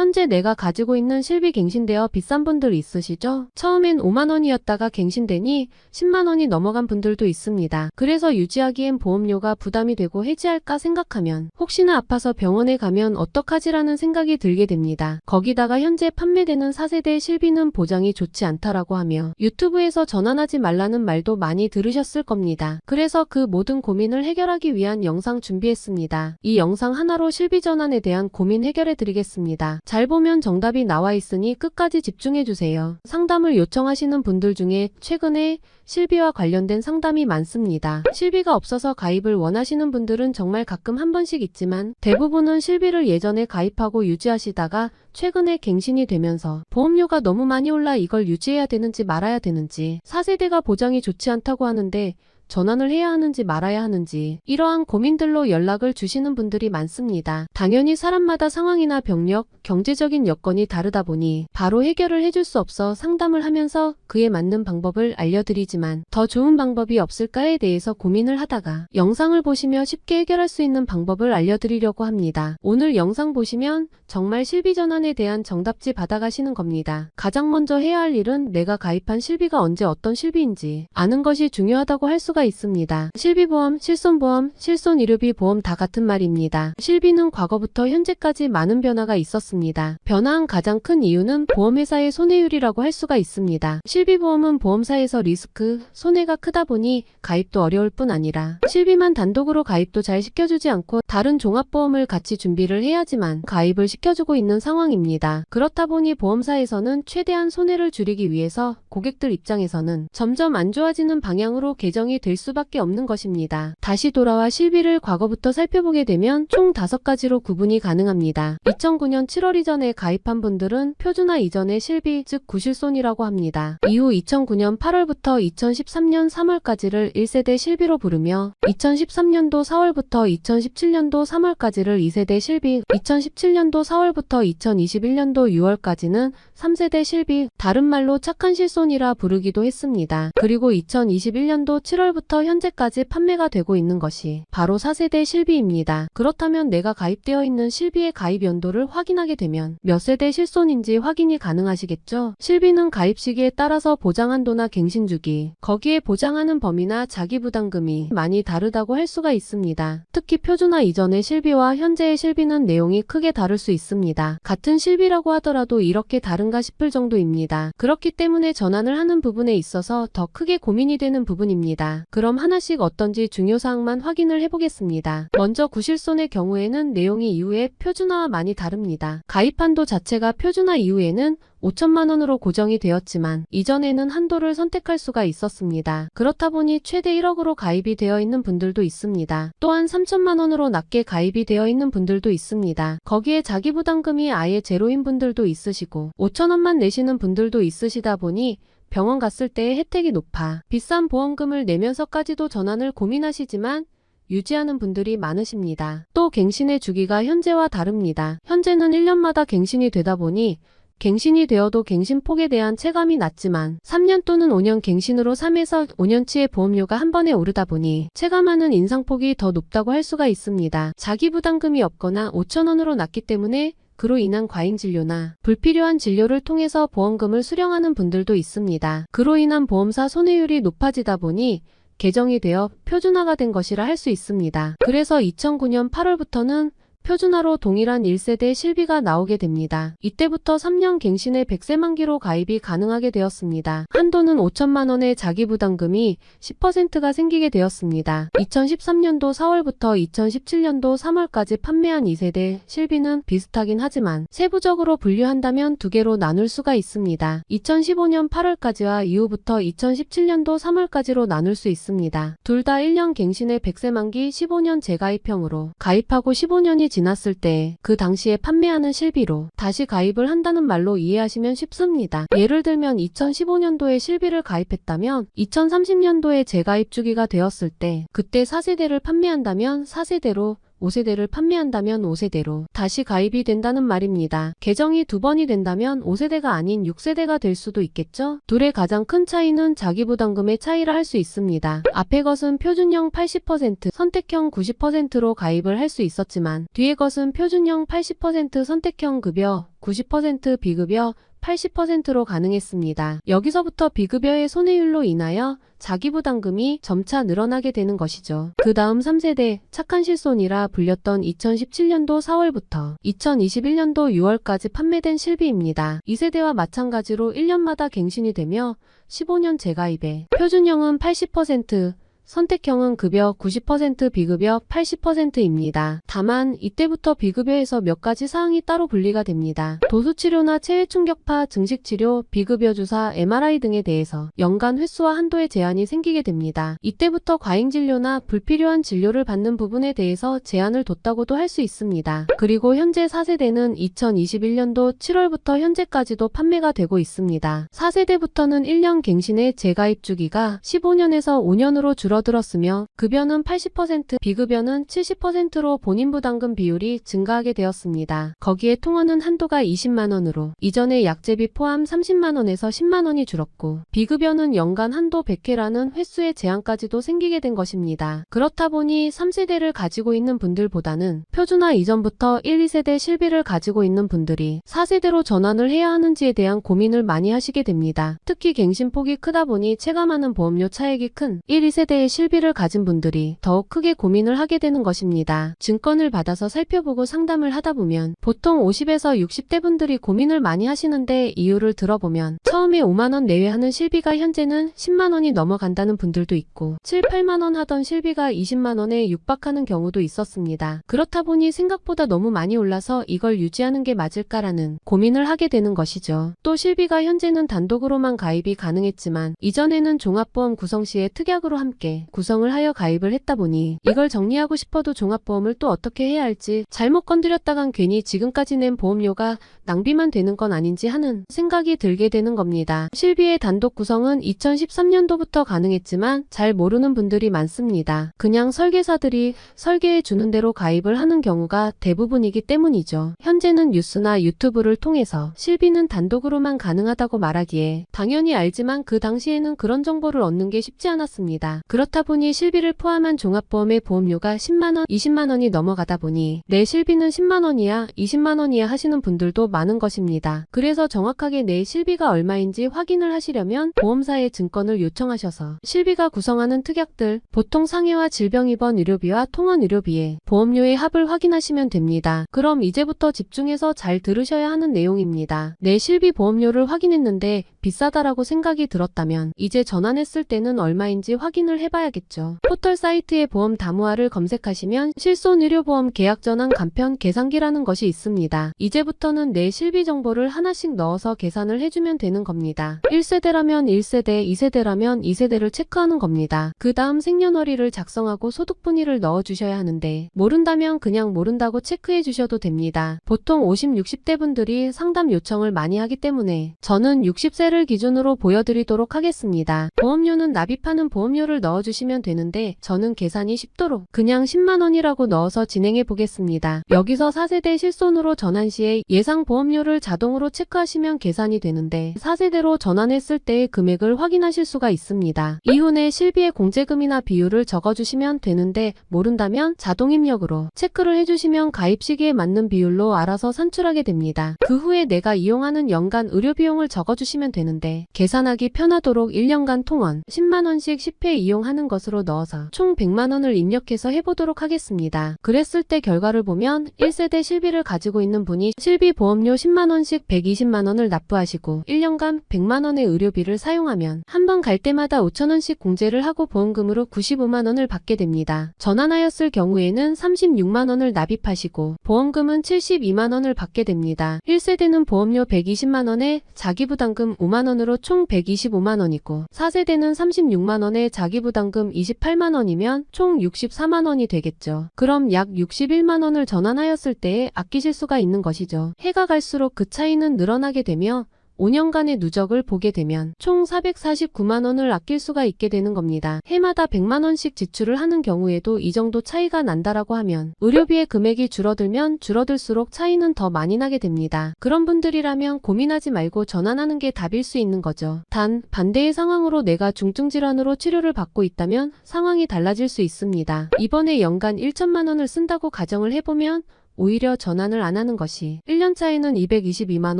현재 내가 가지고 있는 실비 갱신되어 비싼 분들 있으시죠? 처음엔 5만원이었다가 갱신되니 10만원이 넘어간 분들도 있습니다. 그래서 유지하기엔 보험료가 부담이 되고 해지할까 생각하면 혹시나 아파서 병원에 가면 어떡하지라는 생각이 들게 됩니다. 거기다가 현재 판매되는 4세대 실비는 보장이 좋지 않다라고 하며 유튜브에서 전환하지 말라는 말도 많이 들으셨을 겁니다. 그래서 그 모든 고민을 해결하기 위한 영상 준비했습니다. 이 영상 하나로 실비 전환에 대한 고민 해결해 드리겠습니다. 잘 보면 정답이 나와 있으니 끝까지 집중해주세요. 상담을 요청하시는 분들 중에 최근에 실비와 관련된 상담이 많습니다. 실비가 없어서 가입을 원하시는 분들은 정말 가끔 한 번씩 있지만 대부분은 실비를 예전에 가입하고 유지하시다가 최근에 갱신이 되면서 보험료가 너무 많이 올라 이걸 유지해야 되는지 말아야 되는지 4세대가 보장이 좋지 않다고 하는데 전환을 해야 하는지 말아야 하는지 이러한 고민들로 연락을 주시는 분들이 많습니다. 당연히 사람마다 상황이나 병력, 경제적인 여건이 다르다 보니 바로 해결을 해줄 수 없어 상담을 하면서 그에 맞는 방법을 알려드리지만 더 좋은 방법이 없을까에 대해서 고민을 하다가 영상을 보시며 쉽게 해결할 수 있는 방법을 알려드리려고 합니다. 오늘 영상 보시면 정말 실비 전환에 대한 정답지 받아가시는 겁니다. 가장 먼저 해야 할 일은 내가 가입한 실비가 언제 어떤 실비인지 아는 것이 중요하다고 할 수가 있습니다. 실비보험, 실손보험, 실손의료비 보험 다 같은 말입니다. 실비는 과거부터 현재까지 많은 변화가 있었습니다. 변화한 가장 큰 이유는 보험회사의 손해율이라고 할 수가 있습니다. 실비보험은 보험사에서 리스크, 손해가 크다 보니 가입도 어려울 뿐 아니라 실비만 단독으로 가입도 잘 시켜주지 않고 다른 종합보험을 같이 준비를 해야지만 가입을 시켜주고 있는 상황입니다. 그렇다 보니 보험사에서는 최대한 손해를 줄이기 위해서 고객들 입장에서는 점점 안 좋아지는 방향으로 개정이 될 수밖에 없는 것입니다. 다시 돌아와 실비를 과거부터 살펴보게 되면 총 5가지로 구분이 가능합니다. 2009년 7월 이전에 가입한 분들은 표준화 이전의 실비, 즉 구실손이라고 합니다. 이후 2009년 8월부터 2013년 3월까지를 1세대 실비로 부르며 2013년도 4월부터 2017년도 3월까지를 2세대 실비, 2017년도 4월부터 2021년도 6월까지는 3세대 실비, 다른 말로 착한 실손이라 부르기도 했습니다. 그리고 2021년도 7월부터 현재까지 판매가 되고 있는 것이 바로 4세대 실비입니다. 그렇다면 내가 가입되어 있는 실비의 가입 연도를 확인하게 되면 몇 세대 실손인지 확인이 가능하시겠죠? 실비는 가입 시기에 따라서 보장 한도나 갱신 주기, 거기에 보장하는 범위나 자기 부담금이 많이 다르다고 할 수가 있습니다. 특히 표준화 이전의 실비와 현재의 실비는 내용이 크게 다를 수 있습니다. 같은 실비라고 하더라도 이렇게 다른가 싶을 정도입니다. 그렇기 때문에 전환을 하는 부분에 있어서 더 크게 고민이 되는 부분입니다. 그럼 하나씩 어떤지 중요사항만 확인을 해보겠습니다. 먼저 구실손의 경우에는 내용이 이후에 표준화와 많이 다릅니다. 가입 한도 자체가 표준화 이후에는 5천만원으로 고정이 되었지만 이전에는 한도를 선택할 수가 있었습니다. 그렇다 보니 최대 1억으로 가입이 되어 있는 분들도 있습니다. 또한 3천만원으로 낮게 가입이 되어 있는 분들도 있습니다. 거기에 자기 부담금이 아예 제로인 분들도 있으시고 5천원만 내시는 분들도 있으시다 보니 병원 갔을 때의 혜택이 높아 비싼 보험금을 내면서까지도 전환을 고민하시지만 유지하는 분들이 많으십니다. 또 갱신의 주기가 현재와 다릅니다. 현재는 1년마다 갱신이 되다 보니 갱신이 되어도 갱신폭에 대한 체감이 낮지만 3년 또는 5년 갱신으로 3에서 5년치의 보험료가 한 번에 오르다 보니 체감하는 인상폭이 더 높다고 할 수가 있습니다. 자기 부담금이 없거나 5천원으로 낮기 때문에 그로 인한 과잉진료나 불필요한 진료를 통해서 보험금을 수령하는 분들도 있습니다. 그로 인한 보험사 손해율이 높아지다 보니 개정이 되어 표준화가 된 것이라 할 수 있습니다. 그래서 2009년 8월부터는 표준화로 동일한 1세대 실비가 나오게 됩니다. 이때부터 3년 갱신에 100세 만기로 가입이 가능하게 되었습니다. 한도는 5천만원의 자기부담금이 10%가 생기게 되었습니다. 2013년도 4월부터 2017년도 3월까지 판매한 2세대 실비는 비슷하긴 하지만 세부적으로 분류한다면 두 개로 나눌 수가 있습니다. 2015년 8월까지와 이후부터 2017년도 3월까지로 나눌 수 있습니다. 둘 다 1년 갱신에 100세 만기 15년 재가입형으로 가입하고 15년이 지났을 때 그 당시에 판매하는 실비로 다시 가입을 한다는 말로 이해하시면 쉽습니다. 예를 들면 2015년도에 실비를 가입했다면 2030년도에 재가입 주기가 되었을 때 그때 4세대를 판매한다면 4세대로 5세대를 판매한다면 5세대로 다시 가입이 된다는 말입니다. 개정이 2번이 된다면 5세대가 아닌 6세대가 될 수도 있겠죠? 둘의 가장 큰 차이는 자기부담금의 차이라 할 수 있습니다. 앞의 것은 표준형 80%, 선택형 90%로 가입을 할 수 있었지만 뒤의 것은 표준형 80% 선택형 급여 90% 비급여, 80%로 가능했습니다. 여기서부터 비급여의 손해율로 인하여 자기부담금이 점차 늘어나게 되는 것이죠. 그 다음 3세대 착한 실손이라 불렸던 2017년도 4월부터 2021년도 6월까지 판매된 실비입니다. 2세대와 마찬가지로 1년마다 갱신이 되며 15년 재가입에 표준형은 80%, 선택형은 급여 90% 비급여 80%입니다. 다만 이때부터 비급여에서 몇 가지 사항이 따로 분리가 됩니다. 도수치료나 체외충격파, 증식치료, 비급여 주사, MRI 등에 대해서 연간 횟수와 한도의 제한이 생기게 됩니다. 이때부터 과잉진료나 불필요한 진료를 받는 부분에 대해서 제한을 뒀다고도 할 수 있습니다. 그리고 현재 4세대는 2021년도 7월부터 현재까지도 판매가 되고 있습니다. 4세대부터는 1년 갱신의 재가입 주기가 15년에서 5년으로 줄어들었으며 급여는 80%, 비급여는 70%로 본인 부담금 비율이 증가하게 되었습니다. 거기에 통원은 한도가 20만원으로 이전의 약제비 포함 30만원에서 10만원이 줄었고 비급여는 연간 한도 100회라는 횟수의 제한까지도 생기게 된 것입니다. 그렇다 보니 3세대를 가지고 있는 분들보다는 표준화 이전부터 1, 2세대 실비를 가지고 있는 분들이 4세대로 전환을 해야 하는지에 대한 고민을 많이 하시게 됩니다. 특히 갱신폭이 크다 보니 체감하는 보험료 차액이 큰 1, 2세대의 실비를 가진 분들이 더욱 크게 고민을 하게 되는 것입니다. 증권을 받아서 살펴보고 상담을 하다 보면 보통 50에서 60대 분들이 고민을 많이 하시는데 이유를 들어보면 처음에 5만원 내외 하는 실비가 현재는 10만원이 넘어간다는 분들도 있고 7, 8만원 하던 실비가 20만원에 육박하는 경우도 있었습니다. 그렇다 보니 생각보다 너무 많이 올라서 이걸 유지하는 게 맞을까라는 고민을 하게 되는 것이죠. 또 실비가 현재는 단독으로만 가입이 가능했지만 이전에는 종합보험 구성 시에 특약으로 함께 구성을 하여 가입을 했다 보니 이걸 정리하고 싶어도 종합보험을 또 어떻게 해야 할지 잘못 건드렸다간 괜히 지금까지 낸 보험료가 낭비만 되는 건 아닌지 하는 생각이 들게 되는 겁니다. 실비의 단독 구성은 2013년도부터 가능했지만 잘 모르는 분들이 많습니다. 그냥 설계사들이 설계해 주는 대로 가입을 하는 경우가 대부분이기 때문이죠. 현재는 뉴스나 유튜브를 통해서 실비는 단독으로만 가능하다고 말하기에 당연히 알지만 그 당시에는 그런 정보를 얻는 게 쉽지 않았습니다. 그렇다 보니 실비를 포함한 종합보험의 보험료가 10만원, 20만원이 넘어가다 보니 내 실비는 10만원이야, 20만원이야 하시는 분들도 많은 것입니다. 그래서 정확하게 내 실비가 얼마인지 확인을 하시려면 보험사에 증권을 요청하셔서 실비가 구성하는 특약들, 보통 상해와 질병입원 의료비와 통원 의료비에 보험료의 합을 확인하시면 됩니다. 그럼 이제부터 집중해서 잘 들으셔야 하는 내용입니다. 내 실비 보험료를 확인했는데 비싸다라고 생각이 들었다면 이제 전환했을 때는 얼마인지 확인을 해봐야겠죠. 포털 사이트의 보험 다무화를 검색하시면 실손의료보험 계약전환 간편 계산기라는 것이 있습니다. 이제부터는 내 실비 정보를 하나씩 넣어서 계산을 해주면 되는 겁니다. 1세대라면 1세대, 2세대라면 2세대를 체크하는 겁니다. 그 다음 생년월일을 작성하고 소득분위를 넣어주셔야 하는데 모른다면 그냥 모른다고 체크해 주셔도 됩니다. 보통 50, 60대 분들이 상담 요청을 많이 하기 때문에 저는 60세를 기준으로 보여드리도록 하겠습니다. 보험료는 납입하는 보험료를 넣어주시면 되는데 저는 계산이 쉽도록 그냥 10만원이라고 넣어서 진행해 보겠습니다. 여기서 4세대 실손으로 전환 시에 예상 보험료를 자동으로 체크하시면 계산이 되는데 4세대로 전환했을 때의 금액을 확인하실 수가 있습니다. 이후에 실비의 공제금이나 비율을 적어주시면 되는데 모른다면 자동 입력으로 체크를 해주시면 가입 시기에 맞는 비율로 알아서 산출하게 됩니다. 그 후에 내가 이용하는 연간 의료비용을 적어주시면 되는데 계산하기 편하도록 1년간 통원 10만원씩 10회 이용하는 것으로 넣어서 총 100만원을 입력해서 해보도록 하겠습니다. 그랬을 때 결과를 보면 1세대 실비를 가지고 있는 분이 실비 보험료 10만원씩 120만원을 납부하시고 1년간 100만원의 의료비를 사용하면 한 번 갈 때마다 5천원씩 공제를 하고 보험금으로 95만원을 받게 됩니다. 전환하였을 경우에는 36만원을 납입하시고 보험금은 72만원을 받게 됩니다. 1세대는 보험료 120만원에 자기부담금 5만원으로 총 125만원이고 4세대는 36만원에 자기부담금 28만원이면 총 64만원이 되겠죠. 그럼 약 61만원을 전환하였을 때에 아끼실 수가 있는 것이죠. 해가 갈수록 그 차이는 늘어나게 되며 5년간의 누적을 보게 되면 총 449만원을 아낄 수가 있게 되는 겁니다. 해마다 100만원씩 지출을 하는 경우에도 이 정도 차이가 난다라고 하면 의료비의 금액이 줄어들면 줄어들수록 차이는 더 많이 나게 됩니다. 그런 분들이라면 고민하지 말고 전환하는 게 답일 수 있는 거죠. 단 반대의 상황으로 내가 중증질환으로 치료를 받고 있다면 상황이 달라질 수 있습니다. 이번에 연간 1천만원을 쓴다고 가정을 해보면 오히려 전환을 안 하는 것이 1년 차에는 222만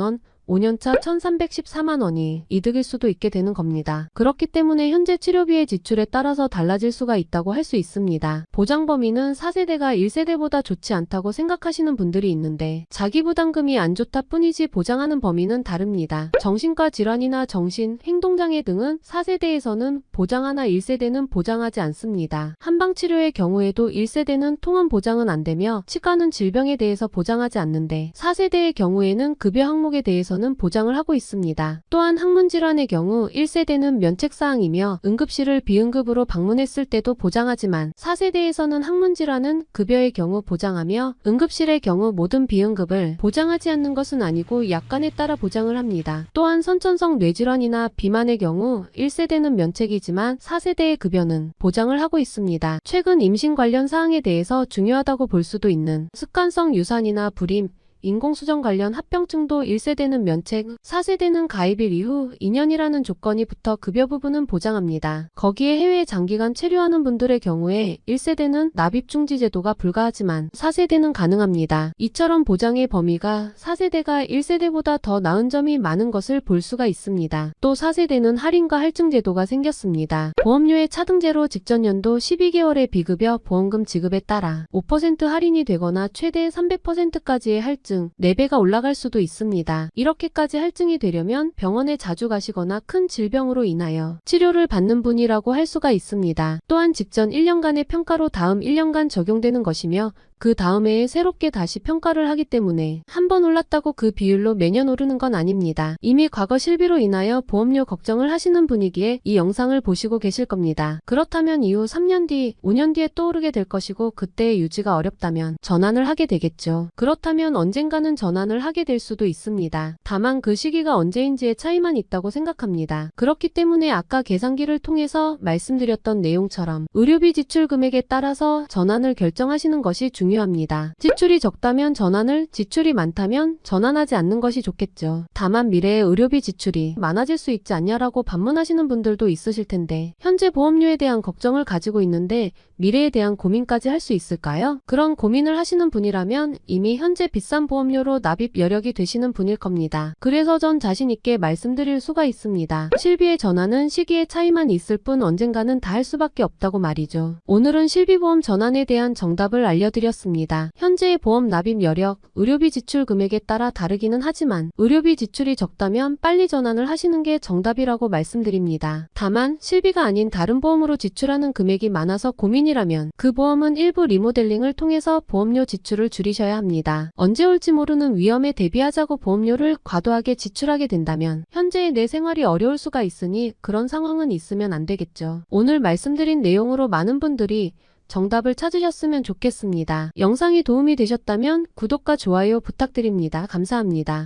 원, 5년차 1314만 원이 이득일 수도 있게 되는 겁니다. 그렇기 때문에 현재 치료비의 지출에 따라서 달라질 수가 있다고 할 수 있습니다. 보장 범위는 4세대가 1세대보다 좋지 않다고 생각하시는 분들이 있는데 자기 부담금이 안 좋다 뿐이지 보장하는 범위는 다릅니다. 정신과 질환이나 정신, 행동장애 등은 4세대에서는 보장하나 1세대는 보장하지 않습니다. 한방치료의 경우에도 1세대는 통원 보장은 안 되며 치과는 질병에 대해서 보장하지 않는데 4세대의 경우에는 급여 항목에 대해서 는 보장을 하고 있습니다. 또한 항문질환의 경우 1세대는 면책사항이며 응급실을 비응급으로 방문했을 때도 보장하지만 4세대에서는 항문질환은 급여의 경우 보장하며 응급실의 경우 모든 비응급을 보장하지 않는 것은 아니고 약관에 따라 보장을 합니다. 또한 선천성 뇌질환이나 비만의 경우 1세대는 면책이지만 4세대의 급여는 보장을 하고 있습니다. 최근 임신 관련 사항에 대해서 중요하다고 볼 수도 있는 습관성 유산이나 불임, 인공수정 관련 합병증도 1세대는 면책, 4세대는 가입일 이후 2년이라는 조건이 붙어 급여 부분은 보장합니다. 거기에 해외에 장기간 체류하는 분들의 경우에 1세대는 납입중지 제도가 불가하지만 4세대는 가능합니다. 이처럼 보장의 범위가 4세대가 1세대보다 더 나은 점이 많은 것을 볼 수가 있습니다. 또 4세대는 할인과 할증 제도가 생겼습니다. 보험료의 차등제로 직전 연도 12개월의 비급여 보험금 지급에 따라 5% 할인이 되거나 최대 300%까지의 할증, 4배가 올라갈 수도 있습니다. 이렇게까지 할증이 되려면 병원에 자주 가시거나 큰 질병으로 인하여 치료를 받는 분이라고 할 수가 있습니다. 또한 직전 1년간의 평가로 다음 1년간 적용되는 것이며 그 다음 해에 새롭게 다시 평가를 하기 때문에 한 번 올랐다고 그 비율로 매년 오르는 건 아닙니다. 이미 과거 실비로 인하여 보험료 걱정을 하시는 분이기에 이 영상을 보시고 계실 겁니다. 그렇다면 이후 3년 뒤, 5년 뒤에 또 오르게 될 것이고 그때의 유지가 어렵다면 전환을 하게 되겠죠. 그렇다면 언젠가는 전환을 하게 될 수도 있습니다. 다만 그 시기가 언제인지의 차이만 있다고 생각합니다. 그렇기 때문에 아까 계산기를 통해서 말씀드렸던 내용처럼 의료비 지출 금액에 따라서 전환을 결정하시는 것이 중요합니다. 지출이 적다면 전환을, 지출이 많다면 전환하지 않는 것이 좋겠죠. 다만 미래에 의료비 지출이 많아질 수 있지 않냐라고 반문하시는 분들도 있으실 텐데 현재 보험료에 대한 걱정을 가지고 있는데 미래에 대한 고민까지 할 수 있을까요? 그런 고민을 하시는 분이라면 이미 현재 비싼 보험료로 납입 여력이 되시는 분일 겁니다. 그래서 전 자신있게 말씀드릴 수가 있습니다. 실비의 전환은 시기의 차이만 있을 뿐 언젠가는 다 할 수밖에 없다고 말이죠. 오늘은 실비보험 전환에 대한 정답을 알려드렸습니다. 현재의 보험 납입 여력, 의료비 지출 금액에 따라 다르기는 하지만 의료비 지출이 적다면 빨리 전환을 하시는 게 정답이라고 말씀드립니다. 다만 실비가 아닌 다른 보험으로 지출하는 금액이 많아서 고민이라면 그 보험은 일부 리모델링을 통해서 보험료 지출을 줄이셔야 합니다. 언제 올지 모르는 위험에 대비하자고 보험료를 과도하게 지출하게 된다면 현재의 내 생활이 어려울 수가 있으니 그런 상황은 있으면 안 되겠죠. 오늘 말씀드린 내용으로 많은 분들이 정답을 찾으셨으면 좋겠습니다. 영상이 도움이 되셨다면 구독과 좋아요 부탁드립니다. 감사합니다.